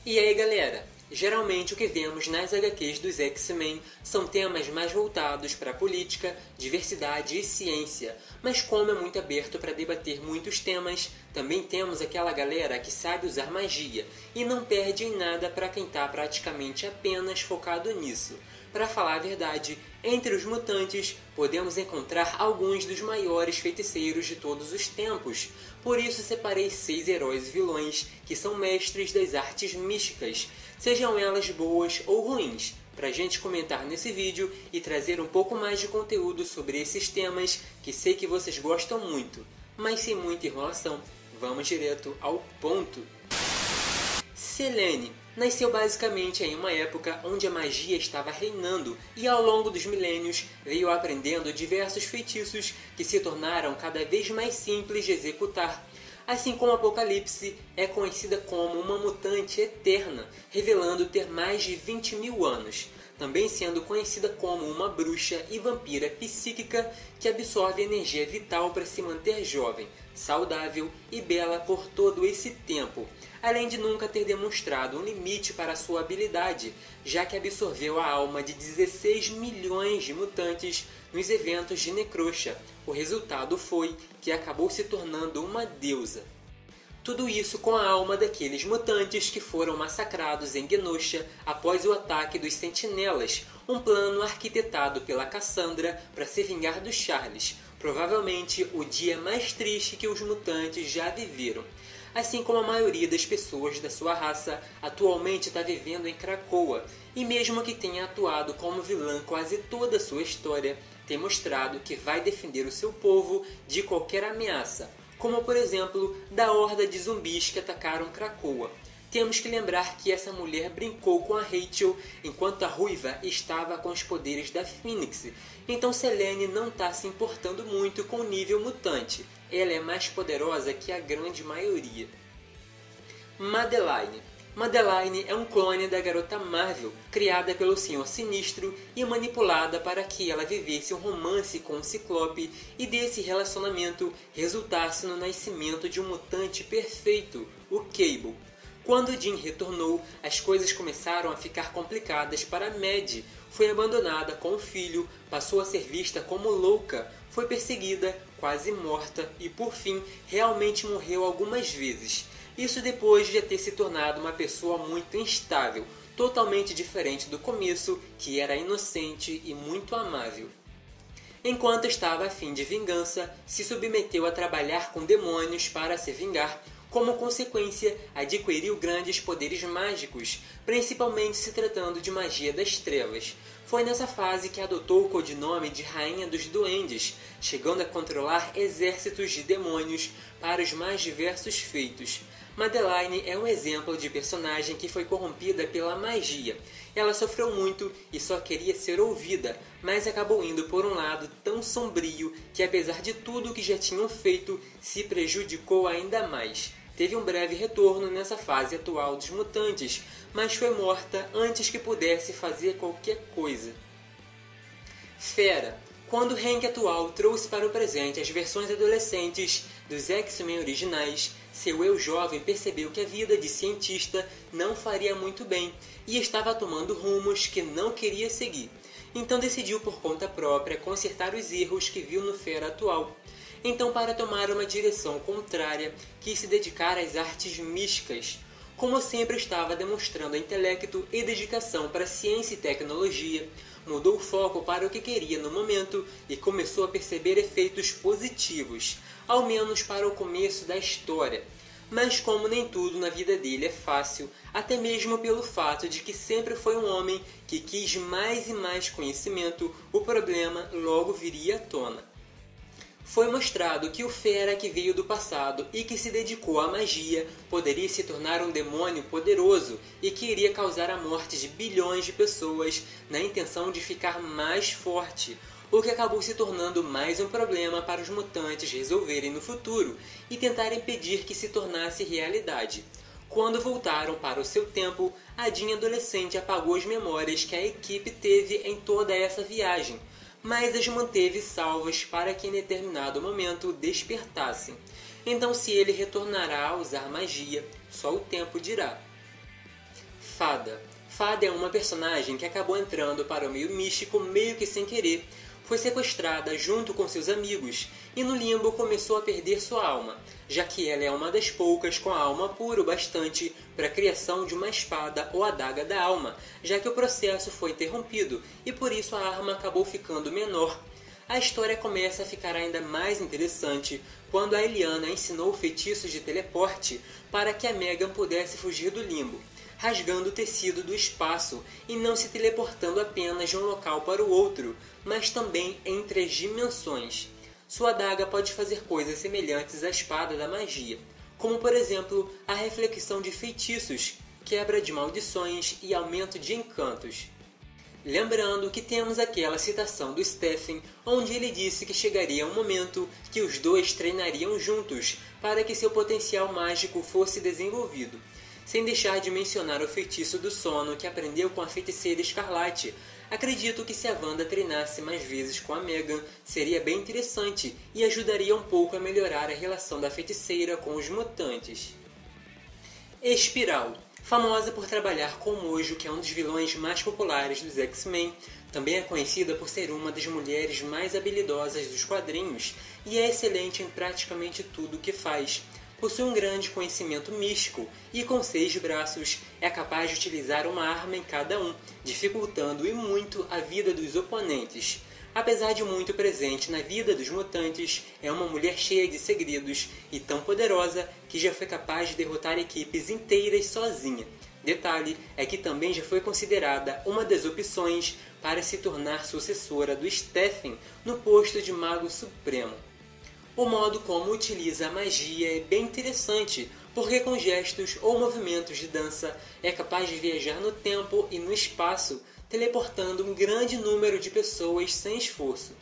E aí galera, geralmente o que vemos nas HQs dos X-Men são temas mais voltados para política, diversidade e ciência, mas como é muito aberto para debater muitos temas, também temos aquela galera que sabe usar magia e não perde em nada para quem está praticamente apenas focado nisso. Para falar a verdade, entre os mutantes podemos encontrar alguns dos maiores feiticeiros de todos os tempos. Por isso separei 6 heróis e vilões que são mestres das artes místicas, sejam elas boas ou ruins, para a gente comentar nesse vídeo e trazer um pouco mais de conteúdo sobre esses temas que sei que vocês gostam muito. Mas sem muita enrolação, vamos direto ao ponto. Selene nasceu basicamente em uma época onde a magia estava reinando e ao longo dos milênios veio aprendendo diversos feitiços que se tornaram cada vez mais simples de executar. Assim como Apocalipse, é conhecida como uma mutante eterna, revelando ter mais de 20 mil anos, também sendo conhecida como uma bruxa e vampira psíquica que absorve energia vital para se manter jovem, saudável e bela por todo esse tempo, além de nunca ter demonstrado um limite para sua habilidade, já que absorveu a alma de 16 milhões de mutantes nos eventos de Necrosha. O resultado foi que acabou se tornando uma deusa. Tudo isso com a alma daqueles mutantes que foram massacrados em Genosha após o ataque dos Sentinelas, um plano arquitetado pela Cassandra para se vingar dos Charles, provavelmente o dia mais triste que os mutantes já viveram. Assim como a maioria das pessoas da sua raça atualmente está vivendo em Krakoa, e mesmo que tenha atuado como vilã quase toda a sua história, tem mostrado que vai defender o seu povo de qualquer ameaça, como por exemplo da horda de zumbis que atacaram Krakoa. Temos que lembrar que essa mulher brincou com a Rachel enquanto a Ruiva estava com os poderes da Fênix, então Selene não está se importando muito com o nível mutante. Ela é mais poderosa que a grande maioria. Madeline. Madeline é um clone da garota Marvel, criada pelo Senhor Sinistro e manipulada para que ela vivesse um romance com o Ciclope e desse relacionamento resultasse no nascimento de um mutante perfeito, o Cable. Quando Jean retornou, as coisas começaram a ficar complicadas para Mad. Foi abandonada com o filho, passou a ser vista como louca, foi perseguida, quase morta e, por fim, realmente morreu algumas vezes. Isso depois de já ter se tornado uma pessoa muito instável, totalmente diferente do começo, que era inocente e muito amável. Enquanto estava a fim de vingança, se submeteu a trabalhar com demônios para se vingar. Como consequência, adquiriu grandes poderes mágicos, principalmente se tratando de magia das trevas. Foi nessa fase que adotou o codinome de Rainha dos Duendes, chegando a controlar exércitos de demônios para os mais diversos feitos. Madeline é um exemplo de personagem que foi corrompida pela magia. Ela sofreu muito e só queria ser ouvida, mas acabou indo por um lado tão sombrio que, apesar de tudo que já tinham feito, se prejudicou ainda mais. Teve um breve retorno nessa fase atual dos mutantes, mas foi morta antes que pudesse fazer qualquer coisa. Fera. Quando o Hank atual trouxe para o presente as versões adolescentes dos X-Men originais, seu eu jovem percebeu que a vida de cientista não faria muito bem e estava tomando rumos que não queria seguir. Então decidiu por conta própria consertar os erros que viu no Fera atual. Então, para tomar uma direção contrária, quis se dedicar às artes místicas. Como sempre estava demonstrando intelecto e dedicação para ciência e tecnologia, mudou o foco para o que queria no momento e começou a perceber efeitos positivos, ao menos para o começo da história. Mas como nem tudo na vida dele é fácil, até mesmo pelo fato de que sempre foi um homem que quis mais e mais conhecimento, o problema logo viria à tona. Foi mostrado que o Fera que veio do passado e que se dedicou à magia poderia se tornar um demônio poderoso e que iria causar a morte de bilhões de pessoas na intenção de ficar mais forte, o que acabou se tornando mais um problema para os mutantes resolverem no futuro e tentar impedir que se tornasse realidade. Quando voltaram para o seu tempo, a Jean adolescente apagou as memórias que a equipe teve em toda essa viagem, mas as manteve salvas para que em determinado momento despertassem. Então, se ele retornará a usar magia, só o tempo dirá. Fada. Fada é uma personagem que acabou entrando para o meio místico meio que sem querer. Foi sequestrada junto com seus amigos e no limbo começou a perder sua alma, já que ela é uma das poucas com a alma pura o bastante para a criação de uma espada ou adaga da alma, já que o processo foi interrompido e por isso a arma acabou ficando menor. A história começa a ficar ainda mais interessante quando a Eliana ensinou feitiços de teleporte para que a Megan pudesse fugir do limbo, rasgando o tecido do espaço e não se teleportando apenas de um local para o outro, mas também entre as dimensões. Sua adaga pode fazer coisas semelhantes à espada da magia, como por exemplo a reflexão de feitiços, quebra de maldições e aumento de encantos. Lembrando que temos aquela citação do Stephen, onde ele disse que chegaria um momento que os dois treinariam juntos para que seu potencial mágico fosse desenvolvido. Sem deixar de mencionar o feitiço do sono que aprendeu com a feiticeira Escarlate. Acredito que se a Wanda treinasse mais vezes com a Megan, seria bem interessante e ajudaria um pouco a melhorar a relação da feiticeira com os mutantes. Espiral. Famosa por trabalhar com Mojo, que é um dos vilões mais populares dos X-Men, também é conhecida por ser uma das mulheres mais habilidosas dos quadrinhos e é excelente em praticamente tudo o que faz. Possui um grande conhecimento místico e, com 6 braços, é capaz de utilizar uma arma em cada um, dificultando e muito a vida dos oponentes. Apesar de muito presente na vida dos mutantes, é uma mulher cheia de segredos e tão poderosa que já foi capaz de derrotar equipes inteiras sozinha. Detalhe é que também já foi considerada uma das opções para se tornar sucessora do Stephen no posto de Mago Supremo. O modo como utiliza a magia é bem interessante, porque com gestos ou movimentos de dança é capaz de viajar no tempo e no espaço, teleportando um grande número de pessoas sem esforço.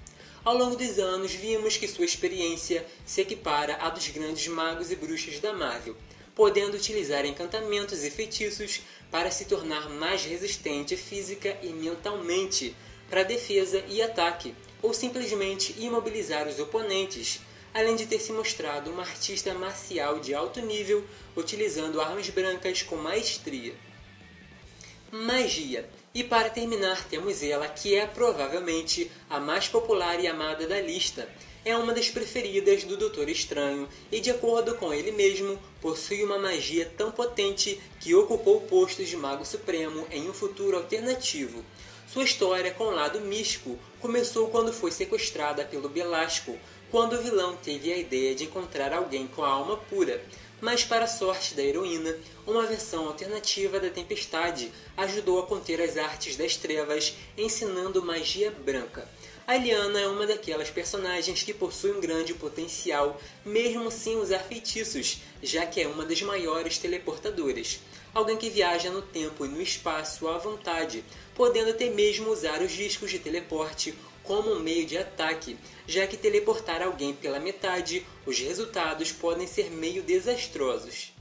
Ao longo dos anos, vimos que sua experiência se equipara à dos grandes magos e bruxas da Marvel, podendo utilizar encantamentos e feitiços para se tornar mais resistente física e mentalmente para defesa e ataque, ou simplesmente imobilizar os oponentes, além de ter se mostrado uma artista marcial de alto nível, utilizando armas brancas com maestria. Magia. E para terminar, temos ela, que é provavelmente a mais popular e amada da lista. É uma das preferidas do Doutor Estranho e, de acordo com ele mesmo, possui uma magia tão potente que ocupou o posto de Mago Supremo em um futuro alternativo. Sua história com o lado místico começou quando foi sequestrada pelo Belasco, quando o vilão teve a ideia de encontrar alguém com a alma pura. Mas, para a sorte da heroína, uma versão alternativa da Tempestade ajudou a conter as artes das trevas, ensinando magia branca. A Eliana é uma daquelas personagens que possui um grande potencial, mesmo sem usar feitiços, já que é uma das maiores teleportadoras. Alguém que viaja no tempo e no espaço à vontade, podendo até mesmo usar os discos de teleporte como um meio de ataque, já que teleportar alguém pela metade, os resultados podem ser meio desastrosos.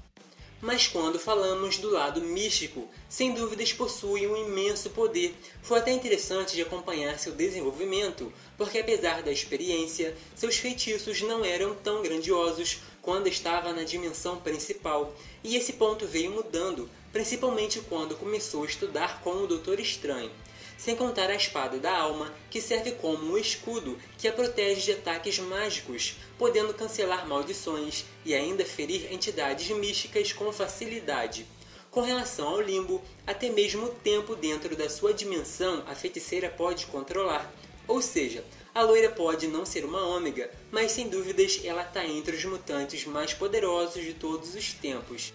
Mas quando falamos do lado místico, sem dúvidas possui um imenso poder. Foi até interessante de acompanhar seu desenvolvimento, porque apesar da experiência, seus feitiços não eram tão grandiosos quando estava na dimensão principal, e esse ponto veio mudando, principalmente quando começou a estudar com o Doutor Estranho. Sem contar a espada da alma, que serve como um escudo que a protege de ataques mágicos, podendo cancelar maldições e ainda ferir entidades místicas com facilidade. Com relação ao limbo, até mesmo o tempo dentro da sua dimensão a feiticeira pode controlar. Ou seja, a loira pode não ser uma ômega, mas sem dúvidas ela está entre os mutantes mais poderosos de todos os tempos.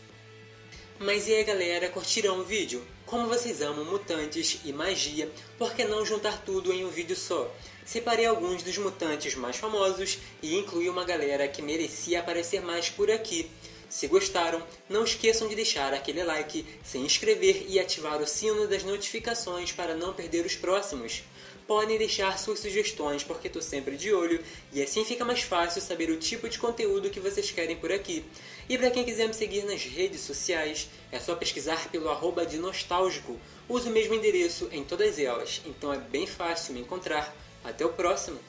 Mas e aí galera, curtiram o vídeo? Como vocês amam mutantes e magia, por que não juntar tudo em um vídeo só? Separei alguns dos mutantes mais famosos e incluí uma galera que merecia aparecer mais por aqui. Se gostaram, não esqueçam de deixar aquele like, se inscrever e ativar o sino das notificações para não perder os próximos. Podem deixar suas sugestões porque estou sempre de olho e assim fica mais fácil saber o tipo de conteúdo que vocês querem por aqui. E para quem quiser me seguir nas redes sociais, é só pesquisar pelo @denostalgico. Uso o mesmo endereço em todas elas, então é bem fácil me encontrar. Até o próximo!